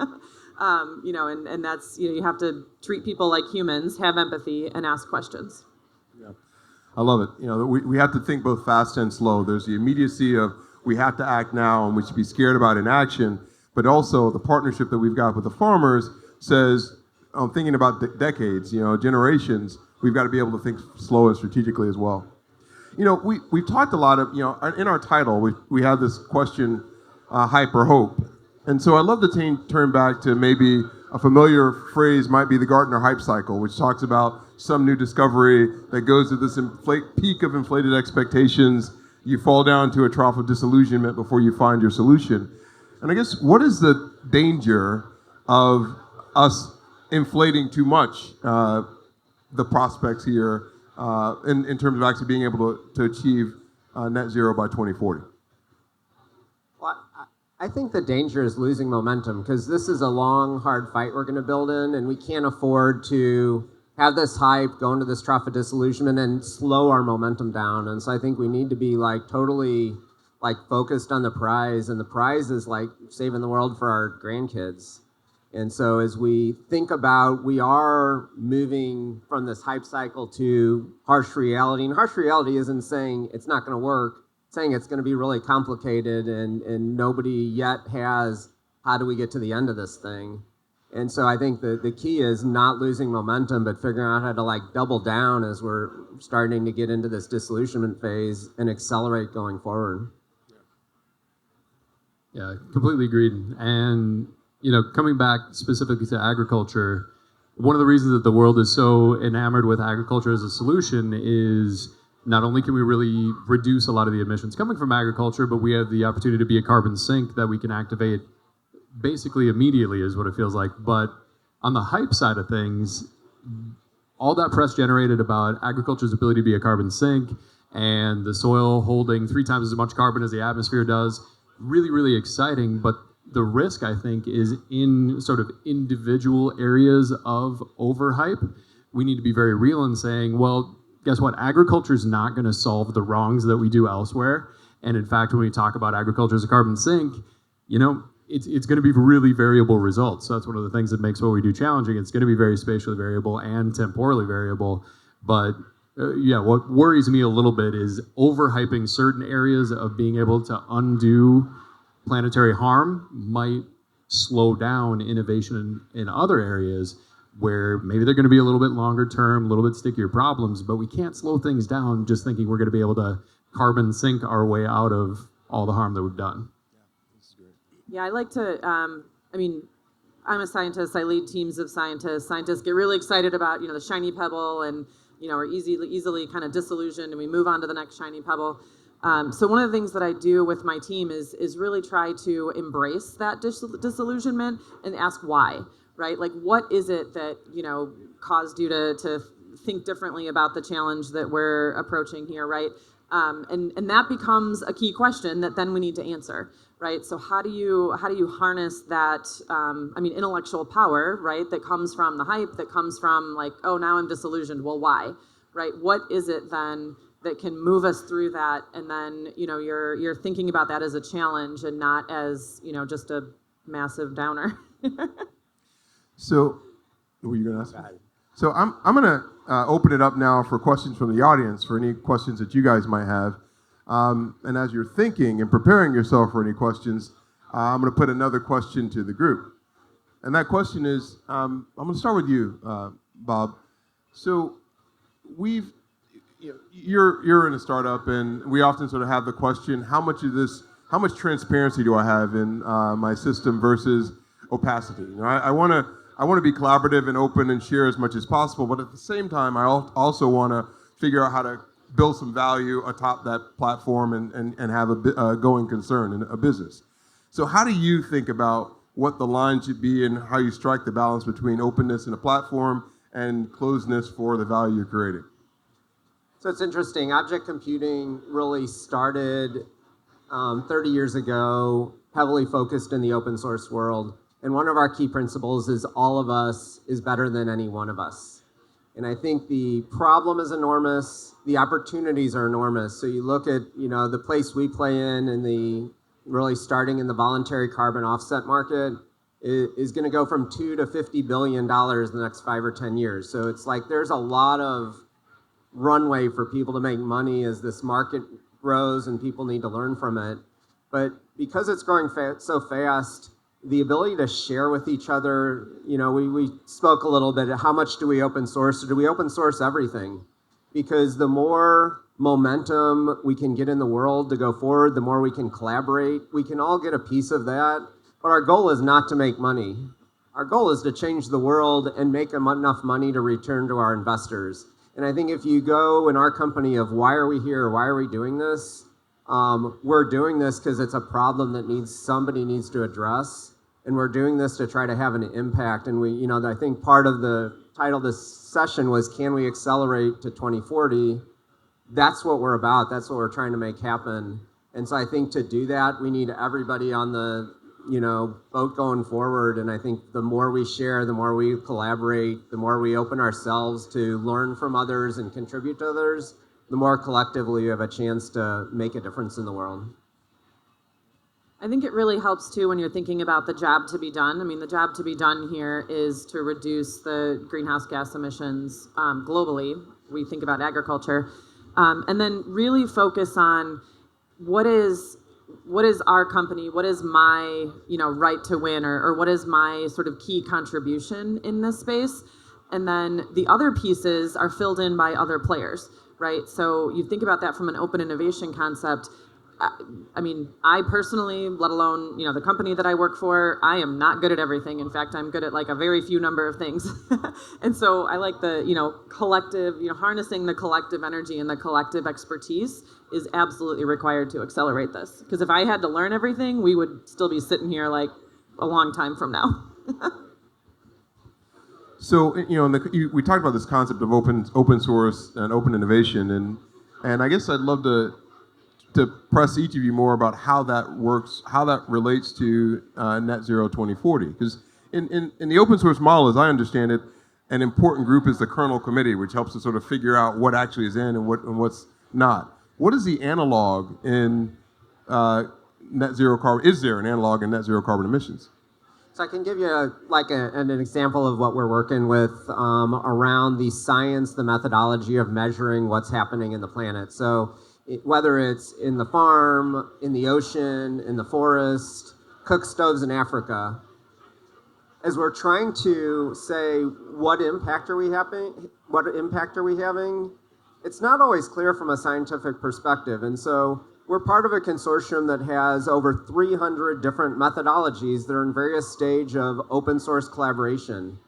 And that's, you have to treat people like humans, have empathy, and ask questions. Yeah. I love it. We have to think both fast and slow. There's the immediacy of we have to act now and we should be scared about inaction, but also the partnership that we've got with the farmers says, I'm thinking about decades, generations, we've got to be able to think slow and strategically as well. We've talked a lot of, in our title, we have this question, hype or hope. And so I'd love to turn back to maybe a familiar phrase might be the Gartner hype cycle, which talks about some new discovery that goes to this peak of inflated expectations. You fall down to a trough of disillusionment before you find your solution. And I guess, what is the danger of us inflating too much the prospects here in terms of actually being able to achieve net zero by 2040? Well, I think the danger is losing momentum, because this is a long, hard fight we're going to build in, and we can't afford to have this hype, go into this trough of disillusionment, and slow our momentum down. And so I think we need to be totally focused on the prize, and the prize is saving the world for our grandkids. And so as we think about, we are moving from this hype cycle to harsh reality, and harsh reality isn't saying it's not going to work, it's saying it's going to be really complicated, and nobody yet has how do we get to the end of this thing. And so I think the key is not losing momentum, but figuring out how to double down as we're starting to get into this disillusionment phase and accelerate going forward. Yeah, completely agreed. And, coming back specifically to agriculture, one of the reasons that the world is so enamored with agriculture as a solution is not only can we really reduce a lot of the emissions coming from agriculture, but we have the opportunity to be a carbon sink that we can activate basically immediately, is what it feels like. But on the hype side of things, all that press generated about agriculture's ability to be a carbon sink and the soil holding 3 times as much carbon as the atmosphere does, really, really exciting. But the risk, I think, is in sort of individual areas of overhype. We need to be very real in saying, well, guess what? Agriculture is not going to solve the wrongs that we do elsewhere. And in fact, when we talk about agriculture as a carbon sink, it's going to be really variable results. So that's one of the things that makes what we do challenging. It's going to be very spatially variable and temporally variable. But what worries me a little bit is overhyping certain areas of being able to undo planetary harm might slow down innovation in other areas where maybe they're going to be a little bit longer term, a little bit stickier problems, but we can't slow things down just thinking we're going to be able to carbon sink our way out of all the harm that we've done. Yeah, I like to, I'm a scientist, I lead teams of scientists. Scientists get really excited about, the shiny pebble, and, are easily kind of disillusioned, and we move on to the next shiny pebble. So one of the things that I do with my team is really try to embrace that disillusionment and ask why, right? What is it that, caused you to think differently about the challenge that we're approaching here, right? And that becomes a key question that then we need to answer, right? So how do you harness that, intellectual power, right? That comes from the hype, that comes from oh, now I'm disillusioned. Well, why, right? What is it then that can move us through that? And then, you're thinking about that as a challenge and not as, just a massive downer. So, what were you going to ask? So I'm going to open it up now for questions from the audience, for any questions that you guys might have. And as you're thinking and preparing yourself for any questions, I'm going to put another question to the group. And that question is, I'm going to start with you, Bob. So you're in a startup, and we often sort of have the question, how much transparency do I have in my system versus opacity? I want to be collaborative and open and share as much as possible, but at the same time, I also want to figure out how to build some value atop that platform and have a going concern in a business. So how do you think about what the line should be and how you strike the balance between openness in a platform and closedness for the value you're creating? So it's interesting. Object computing really started 30 years ago, heavily focused in the open source world. And one of our key principles is all of us is better than any one of us. And I think the problem is enormous. The opportunities are enormous. So you look at, the place we play in the really starting in the voluntary carbon offset market. is going to go from $2 to $50 billion in the next 5 or 10 years. So it's like there's a lot of runway for people to make money as this market grows and people need to learn from it. But because it's growing so fast, the ability to share with each other, we spoke a little bit, how much do we open source, or do we open source everything? Because the more momentum we can get in the world to go forward, the more we can collaborate. We can all get a piece of that, but our goal is not to make money. Our goal is to change the world and make enough money to return to our investors. And I think if you go in our company of why are we here, why are we doing this, we're doing this because it's a problem that somebody needs to address, and we're doing this to try to have an impact. And I think part of the title of this session was, can we accelerate to 2040? That's what we're about. That's what we're trying to make happen. And so I think to do that, we need everybody on the boat going forward. And I think the more we share, the more we collaborate, the more we open ourselves to learn from others and contribute to others, the more collectively we have a chance to make a difference in the world. I think it really helps too when you're thinking about the job to be done. I mean, the job to be done here is to reduce the greenhouse gas emissions globally. We think about agriculture, and then really focus on what is our company, what is my right to win, or what is my sort of key contribution in this space, and then the other pieces are filled in by other players, right? So you think about that from an open innovation concept. I mean, I personally, let alone, the company that I work for, I am not good at everything. In fact, I'm good at like a very few number of things. And so I like the, collective, harnessing the collective energy and the collective expertise is absolutely required to accelerate this. Because if I had to learn everything, we would still be sitting here like a long time from now. So, we talked about this concept of open source and open innovation, and I guess I'd love to press each of you more about how that works, how that relates to net zero 2040. Because in the open source model, as I understand it, an important group is the kernel committee, which helps to sort of figure out what actually is in and what's not. What is the analog in net zero carbon? Is there an analog in net zero carbon emissions? So I can give you an example of what we're working with around the science, the methodology of measuring what's happening in the planet. So whether it's in the farm, in the ocean, in the forest, cook stoves in Africa, as we're trying to say what impact are we having, it's not always clear from a scientific perspective. And so we're part of a consortium that has over 300 different methodologies that are in various stage of open source collaboration.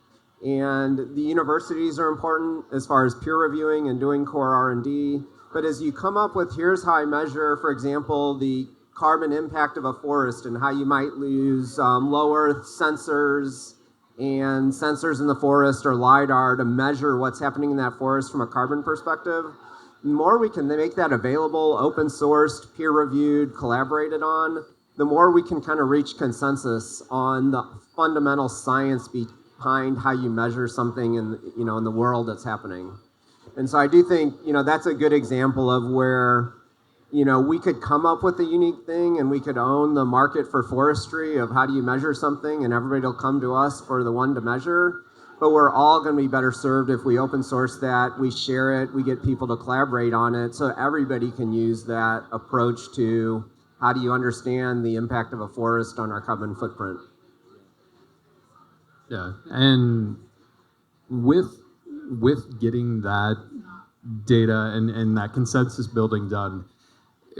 And the universities are important as far as peer reviewing and doing core R&D. But as you come up with, here's how I measure, for example, the carbon impact of a forest and how you might use low Earth sensors and sensors in the forest or LiDAR to measure what's happening in that forest from a carbon perspective. The more we can make that available, open sourced, peer reviewed, collaborated on, the more we can kind of reach consensus on the fundamental science behind how you measure something in the world that's happening. And so I do think, that's a good example of where, we could come up with a unique thing and we could own the market for forestry of how do you measure something, and everybody will come to us for the one to measure. But we're all going to be better served if we open source that, we share it, we get people to collaborate on it, so everybody can use that approach to how do you understand the impact of a forest on our carbon footprint. Yeah, and with getting that data and that consensus building done,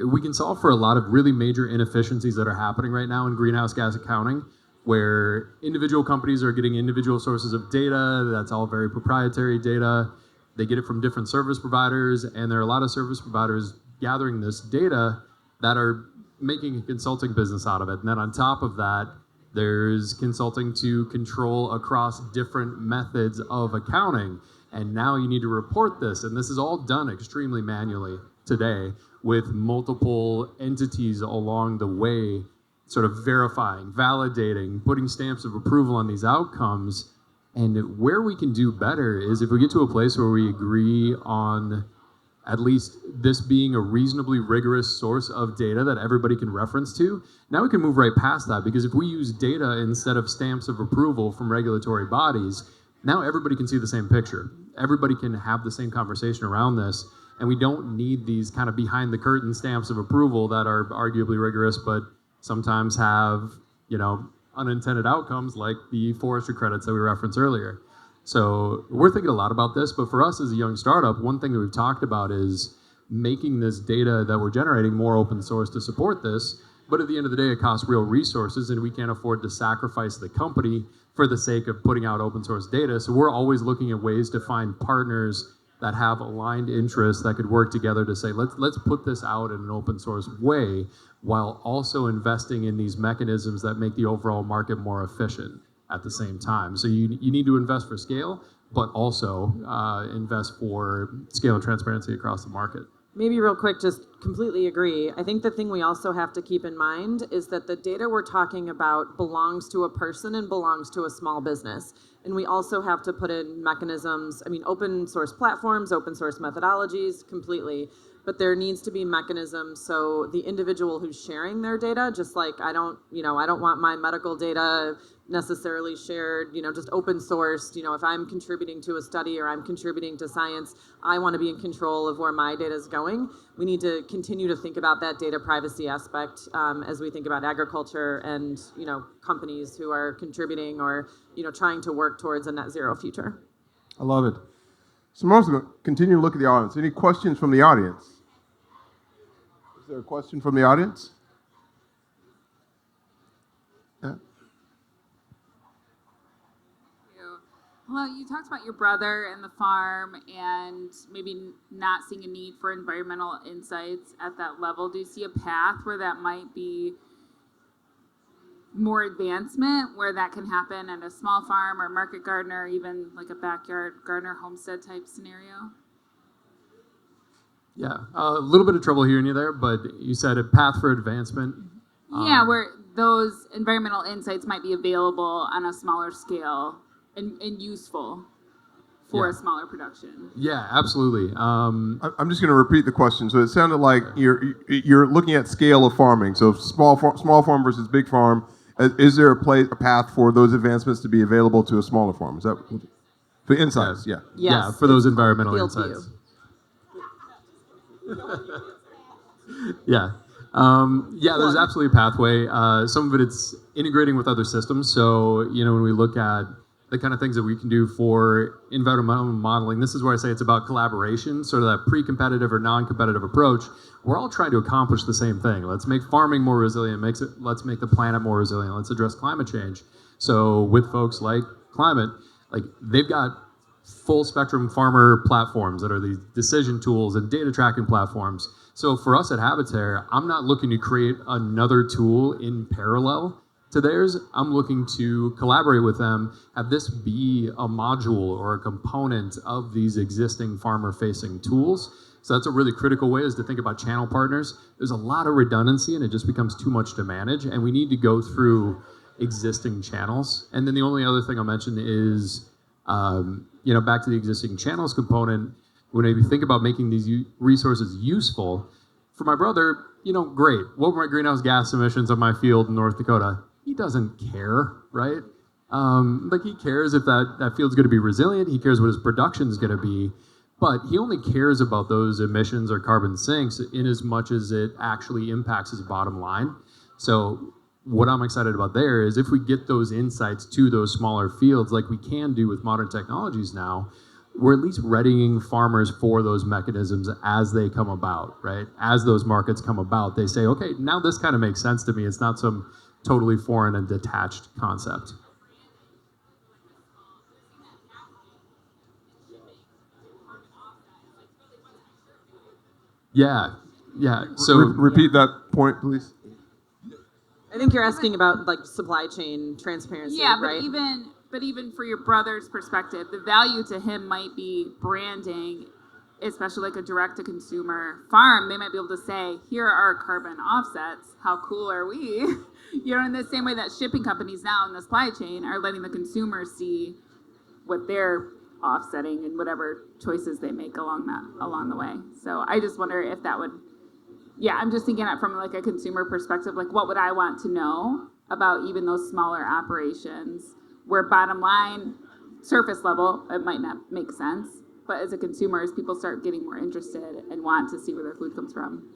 we can solve for a lot of really major inefficiencies that are happening right now in greenhouse gas accounting, where individual companies are getting individual sources of data. That's all very proprietary data. They get it from different service providers, and there are a lot of service providers gathering this data that are making a consulting business out of it. And then on top of that, there's consulting to control across different methods of accounting. And now you need to report this. And this is all done extremely manually today with multiple entities along the way, sort of verifying, validating, putting stamps of approval on these outcomes. And where we can do better is if we get to a place where we agree on at least this being a reasonably rigorous source of data that everybody can reference to, now we can move right past that, because if we use data instead of stamps of approval from regulatory bodies, now everybody can see the same picture. Everybody can have the same conversation around this, and we don't need these kind of behind the curtain stamps of approval that are arguably rigorous, but sometimes have, unintended outcomes like the forestry credits that we referenced earlier. So we're thinking a lot about this, but for us as a young startup, one thing that we've talked about is making this data that we're generating more open source to support this. But at the end of the day, it costs real resources, and we can't afford to sacrifice the company for the sake of putting out open source data. So we're always looking at ways to find partners that have aligned interests that could work together to say, let's put this out in an open source way, while also investing in these mechanisms that make the overall market more efficient at the same time. So you need to invest for scale, but also invest for scale and transparency across the market. Maybe real quick, just completely agree. I think the thing we also have to keep in mind is that the data we're talking about belongs to a person and belongs to a small business. And we also have to put in mechanisms, open source platforms, open source methodologies, completely. But there needs to be mechanisms so the individual who's sharing their data, just like I don't want my medical data necessarily shared, just open sourced. If I'm contributing to a study or I'm contributing to science, I want to be in control of where my data is going. We need to continue to think about that data privacy aspect as we think about agriculture and, companies who are contributing or, trying to work towards a net zero future. I love it. So I'm also going to continue to look at the audience. Any questions from the audience? Is there a question from the audience? Yeah. Well, you talked about your brother and the farm and maybe not seeing a need for environmental insights at that level. Do you see a path where that might be more advancement, where that can happen at a small farm or market garden, or even like a backyard gardener homestead type scenario? Yeah, a little bit of trouble hearing you there, but you said a path for advancement. Yeah, where those environmental insights might be available on a smaller scale and useful for a smaller production. Yeah, absolutely. I'm just going to repeat the question. So it sounded like you're looking at scale of farming. So small farm versus big farm. Is there a path for those advancements to be available to a smaller farm? Is that for insights? Yeah. Yes, yeah, for those environmental field insights. view. Yeah. There's absolutely a pathway. Some of it's integrating with other systems. So, when we look at the kind of things that we can do for environmental modeling, this is where I say it's about collaboration, sort of that pre-competitive or non-competitive approach. We're all trying to accomplish the same thing. Let's make farming more resilient. Let's make the planet more resilient. Let's address climate change. So with folks like Climate, they've got full spectrum farmer platforms that are these decision tools and data tracking platforms. So for us at HabiTerre, I'm not looking to create another tool in parallel to theirs. I'm looking to collaborate with them, have this be a module or a component of these existing farmer-facing tools. So that's a really critical way, is to think about channel partners. There's a lot of redundancy and it just becomes too much to manage, and we need to go through existing channels. And then the only other thing I'll mention is, back to the existing channels component, when you think about making these resources useful, for my brother, great. What were my greenhouse gas emissions on my field in North Dakota? He doesn't care, right? He cares if that field's going to be resilient. He cares what his production's going to be, but he only cares about those emissions or carbon sinks in as much as it actually impacts his bottom line. So what I'm excited about there is if we get those insights to those smaller fields, like we can do with modern technologies now, we're at least readying farmers for those mechanisms as they come about, right? As those markets come about, they say, okay, now this kind of makes sense to me. It's not some totally foreign and detached concept. Yeah. So repeat that point, please. I think you're asking about supply chain transparency, Yeah, but right? even for your brother's perspective, the value to him might be branding, especially a direct-to-consumer farm. They might be able to say, here are our carbon offsets. How cool are we? In the same way that shipping companies now in the supply chain are letting the consumer see what their offsetting and whatever choices they make along the way. So I just wonder if that would, I'm just thinking it from like a consumer perspective, like what would I want to know about even those smaller operations where bottom line, surface level, it might not make sense, but as a consumer, as people start getting more interested and want to see where their food comes from,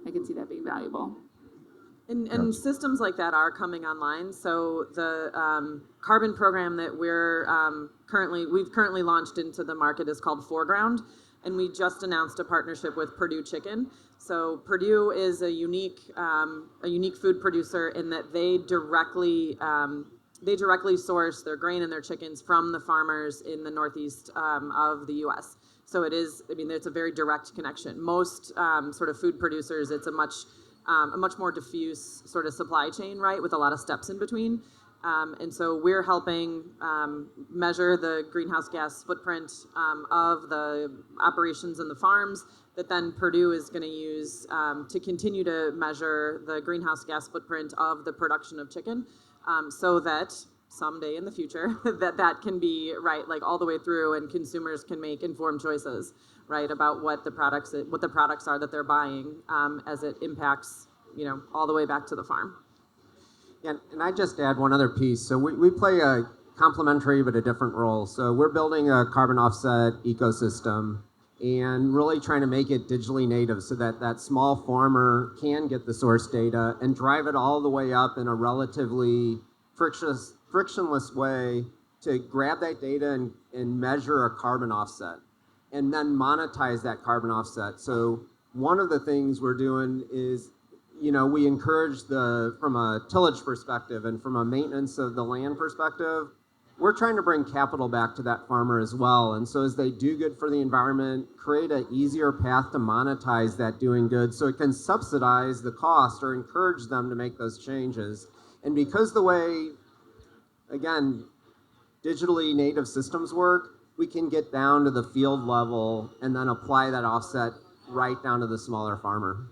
I can see that being valuable. And systems like that are coming online. So the carbon program that we've currently launched into the market is called Foreground, and we just announced a partnership with Purdue Chicken. So Purdue is a unique food producer in that they directly source their grain and their chickens from the farmers in the northeast of the U.S. So it's a very direct connection. Most sort of food producers, it's a much more diffuse sort of supply chain, right, with a lot of steps in between. And so we're helping measure the greenhouse gas footprint of the operations in the farms that then Purdue is going to use to continue to measure the greenhouse gas footprint of the production of chicken, so that someday in the future that can be right, like all the way through, and consumers can make informed choices, right, about what the products are that they're buying as it impacts, all the way back to the farm. Yeah, and I just add one other piece. So we play a complementary but a different role. So we're building a carbon offset ecosystem and really trying to make it digitally native so that that small farmer can get the source data and drive it all the way up in a relatively frictionless way to grab that data and measure a carbon offset and then monetize that carbon offset. So one of the things we're doing is, we encourage from a tillage perspective and from a maintenance of the land perspective, we're trying to bring capital back to that farmer as well. And so as they do good for the environment, create an easier path to monetize that doing good so it can subsidize the cost or encourage them to make those changes. And because the way, again, digitally native systems work, we can get down to the field level and then apply that offset right down to the smaller farmer.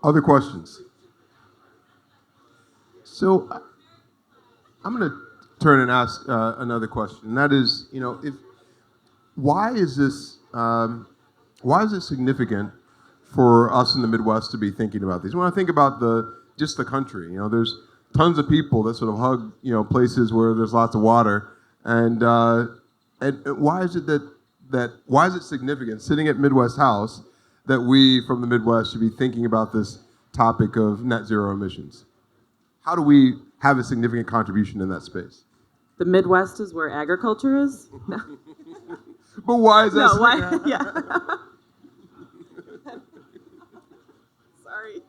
Other questions? So I'm going to turn and ask another question, and that is, why is this significant for us in the Midwest to be thinking about these? When I think about just the country, there's tons of people that sort of hug, places where there's lots of water, and why is it significant sitting at Midwest House that we from the Midwest should be thinking about this topic of net zero emissions? How do we have a significant contribution in that space? The Midwest is where agriculture is? No. But why is that? No, why? Yeah. Sorry.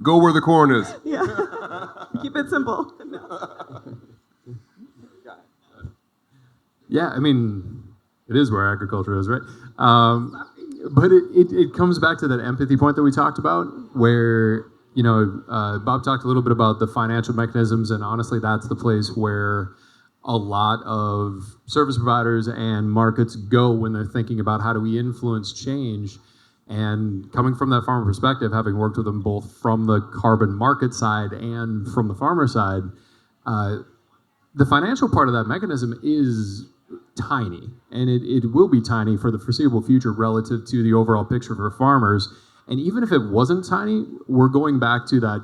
Go where the corn is. Yeah. Keep it simple. No. Yeah, I mean, it is where agriculture is, right? But it comes back to that empathy point that we talked about, where, Bob talked a little bit about the financial mechanisms, and honestly, that's the place where a lot of service providers and markets go when they're thinking about how do we influence change. And coming from that farmer perspective, having worked with them both from the carbon market side and from the farmer side, the financial part of that mechanism is tiny, and it will be tiny for the foreseeable future relative to the overall picture for farmers. And even if it wasn't tiny, we're going back to that,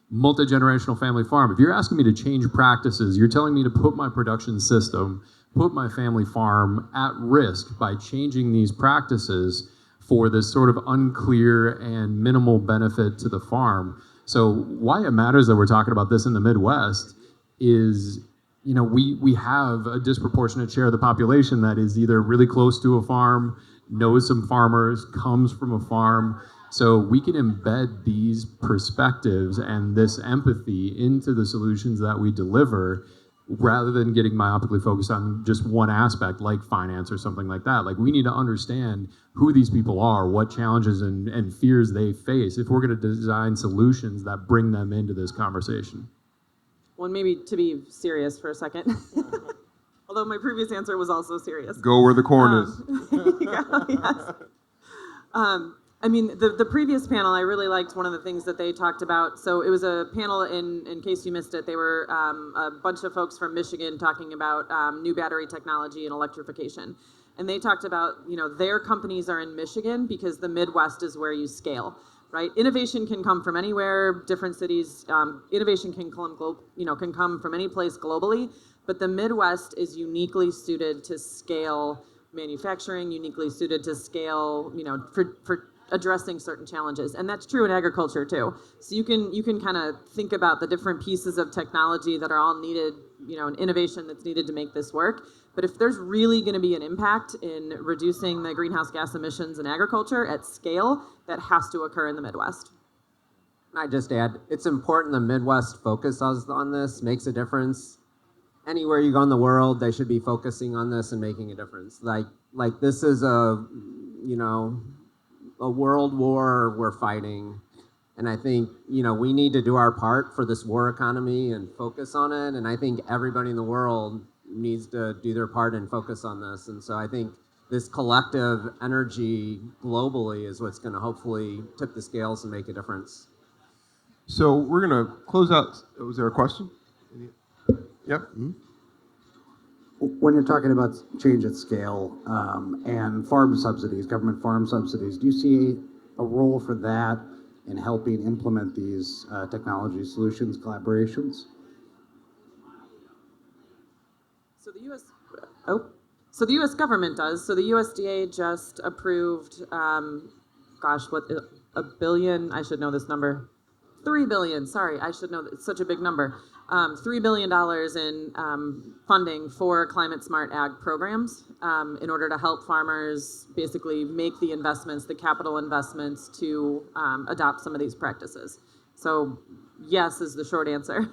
multi-generational family farm. If you're asking me to change practices, you're telling me to put my production system, put my family farm at risk by changing these practices for this sort of unclear and minimal benefit to the farm. So why it matters that we're talking about this in the Midwest is, we have a disproportionate share of the population that is either really close to a farm, knows some farmers, comes from a farm. So we can embed these perspectives and this empathy into the solutions that we deliver rather than getting myopically focused on just one aspect like finance or something like that. Like, we need to understand who these people are, what challenges and fears they face if we're going to design solutions that bring them into this conversation. Well, maybe to be serious for a second, although my previous answer was also serious. Go where the corn is. Yeah, yes. I mean, the previous panel, I really liked one of the things that they talked about. So it was a panel, in case you missed it, they were a bunch of folks from Michigan talking about new battery technology and electrification. And they talked about, their companies are in Michigan because the Midwest is where you scale, right? Innovation can come from anywhere, different cities. Innovation can come from any place globally, but the Midwest is uniquely suited to scale manufacturing, uniquely suited to scale, for addressing certain challenges. And that's true in agriculture too. So you can kind of think about the different pieces of technology that are all needed, and innovation that's needed to make this work. But if there's really going to be an impact in reducing the greenhouse gas emissions in agriculture at scale, that has to occur in the Midwest. I just add, it's important the Midwest focuses on this, makes a difference. Anywhere you go in the world, they should be focusing on this and making a difference. Like this is a world war we're fighting. And I think, we need to do our part for this war economy and focus on it. And I think everybody in the world needs to do their part and focus on this. And so I think this collective energy globally is what's going to hopefully tip the scales and make a difference. So we're going to close out. Was there a question? Yep. Mm-hmm. When you're talking about change at scale and farm subsidies, government farm subsidies, do you see a role for that in helping implement these technology solutions, collaborations? So the U.S. government does. So the USDA just approved, $1 billion? I should know this number. $3 billion. Sorry, I should know. It's such a big number. $3 billion in funding for climate smart ag programs in order to help farmers basically make the investments, the capital investments to adopt some of these practices. So yes is the short answer.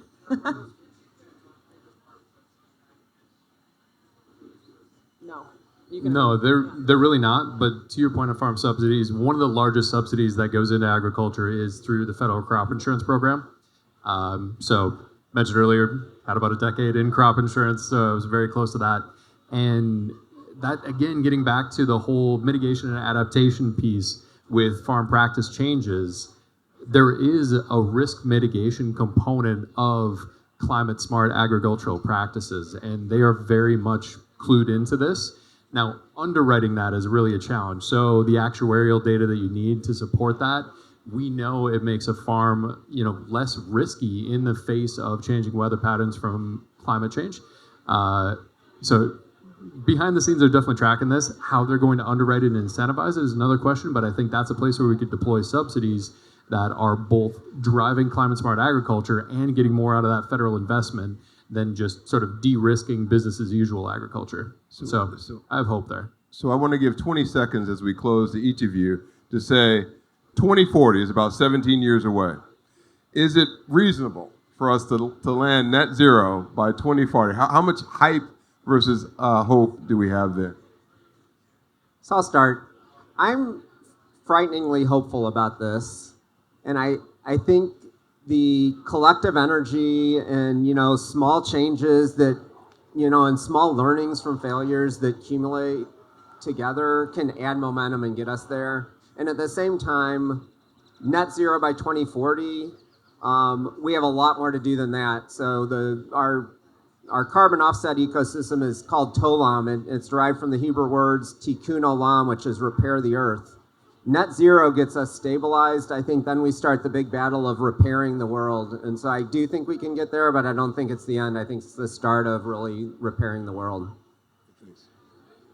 No. No, they're really not. But to your point of farm subsidies, one of the largest subsidies that goes into agriculture is through the federal crop insurance program. So mentioned earlier, had about a decade in crop insurance, so I was very close to that. And that, again, getting back to the whole mitigation and adaptation piece with farm practice changes, there is a risk mitigation component of climate smart agricultural practices, and they are very much clued into this. Now, underwriting that is really a challenge. So the actuarial data that you need to support that, we know it makes a farm, less risky in the face of changing weather patterns from climate change. So behind the scenes, they're definitely tracking this. How they're going to underwrite it and incentivize it is another question, but I think that's a place where we could deploy subsidies that are both driving climate smart agriculture and getting more out of that federal investment than just sort of de-risking business as usual agriculture. So I have hope there. So I want to give 20 seconds as we close to each of you to say 2040 is about 17 years away. Is it reasonable for us to land net zero by 2040? How much hype versus hope do we have there? So I'll start. I'm frighteningly hopeful about this. And I think the collective energy and, small changes that, and small learnings from failures that accumulate together can add momentum and get us there. And at the same time, net zero by 2040, we have a lot more to do than that. So our carbon offset ecosystem is called Tolam, and it's derived from the Hebrew words tikkun olam, which is repair the earth. Net zero gets us stabilized. I think then we start the big battle of repairing the world. And so I do think we can get there, but I don't think it's the end. I think it's the start of really repairing the world.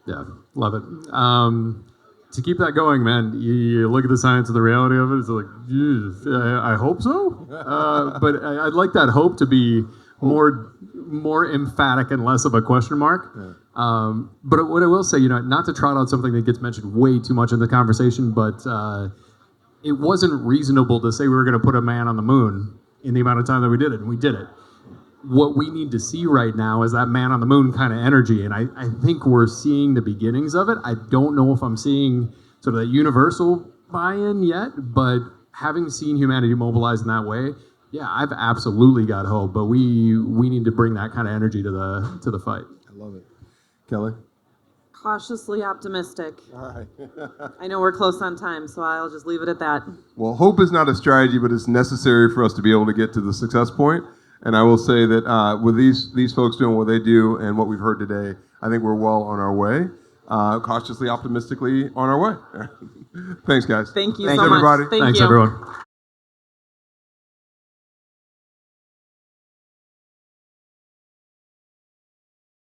Yeah, love it. To keep that going, man, you look at the science and the reality of it, it's like, I hope so. But I'd like that hope to be more emphatic and less of a question mark. Yeah. But what I will say, not to trot out something that gets mentioned way too much in the conversation, but it wasn't reasonable to say we were going to put a man on the moon in the amount of time that we did it, and we did it. What we need to see right now is that man on the moon kind of energy, and I think we're seeing the beginnings of it. I don't know if I'm seeing sort of that universal buy-in yet, but having seen humanity mobilize in that way, yeah, I've absolutely got hope, but we need to bring that kind of energy to the fight. I love it. Kelly? Cautiously optimistic. All right. I know we're close on time, so I'll just leave it at that. Well, hope is not a strategy, but it's necessary for us to be able to get to the success point. And I will say that with these folks doing what they do and what we've heard today, I think we're well on our way, cautiously optimistically on our way. Thanks, guys. Thank you Thanks, so much. everybody. Thank Thanks, you. everyone.